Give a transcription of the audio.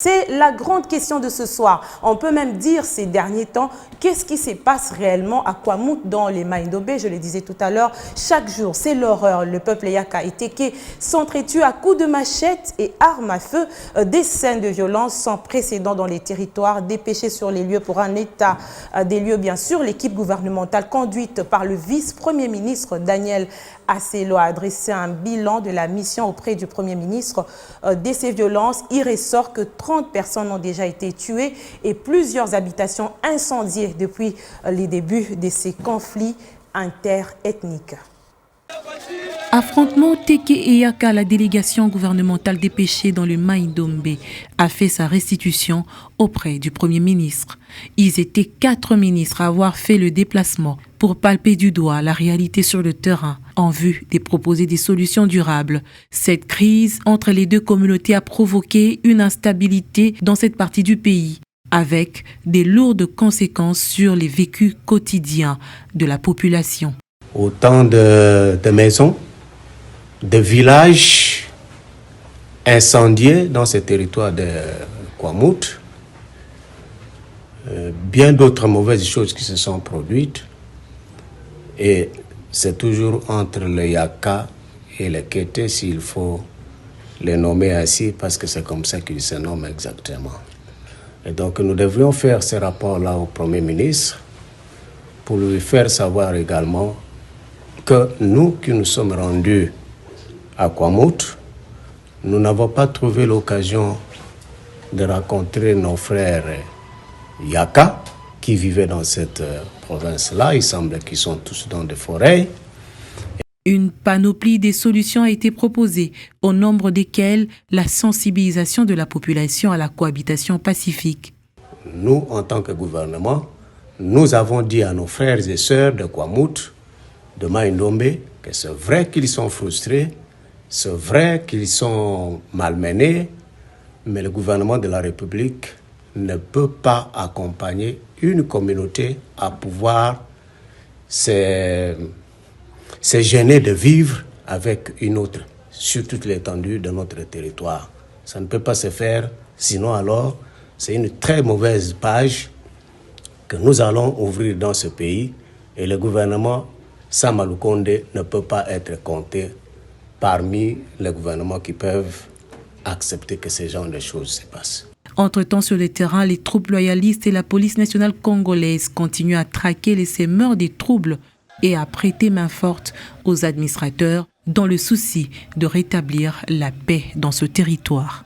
C'est la grande question de ce soir. On peut même dire ces derniers temps, qu'est-ce qui se passe réellement à Kwamout dans les Maïndombe? Je le disais tout à l'heure, chaque jour, c'est l'horreur. Le peuple Yaka et Teke s'entretuent à coups de machette et armes à feu. Des scènes de violence sans précédent dans les territoires, dépêchés sur les lieux pour un état des lieux. Bien sûr, l'équipe gouvernementale conduite par le vice-premier ministre Daniel Asselo a adressé un bilan de la mission auprès du Premier ministre. De ces violences, il ressort que 30 personnes ont déjà été tuées et plusieurs habitations incendiées depuis les débuts de ces conflits interethniques. Affrontement Teke et Yaka, la délégation gouvernementale dépêchée dans le Maïndombe a fait sa restitution auprès du Premier ministre. Ils étaient 4 ministres à avoir fait le déplacement pour palper du doigt la réalité sur le terrain en vue de proposer des solutions durables. Cette crise entre les deux communautés a provoqué une instabilité dans cette partie du pays, avec des lourdes conséquences sur les vécus quotidiens de la population. Autant de maisons, de villages incendiés dans ce territoire de Kwamout, bien d'autres mauvaises choses qui se sont produites, et c'est toujours entre le Yaka et le Kété, s'il faut les nommer ainsi, parce que c'est comme ça qu'ils se nomment exactement. Et donc nous devrions faire ce rapport-là au Premier ministre pour lui faire savoir également que nous qui nous sommes rendus à Kwamout, nous n'avons pas trouvé l'occasion de rencontrer nos frères Yaka qui vivaient dans cette province-là. Il semble qu'ils sont tous dans des forêts. Une panoplie de solutions a été proposée, au nombre desquelles la sensibilisation de la population à la cohabitation pacifique. Nous, en tant que gouvernement, nous avons dit à nos frères et sœurs de Kwamout, de Maïndombe, que c'est vrai qu'ils sont frustrés, c'est vrai qu'ils sont malmenés, mais le gouvernement de la République ne peut pas accompagner une communauté à pouvoir se gêner de vivre avec une autre, sur toute l'étendue de notre territoire. Ça ne peut pas se faire, sinon alors c'est une très mauvaise page que nous allons ouvrir dans ce pays, et le gouvernement Sama Lukonde ne peut pas être compté parmi les gouvernements qui peuvent accepter que ce genre de choses se passent. Entre-temps, sur le terrain, les troupes loyalistes et la police nationale congolaise continuent à traquer les semeurs des troubles et à prêter main forte aux administrateurs dans le souci de rétablir la paix dans ce territoire.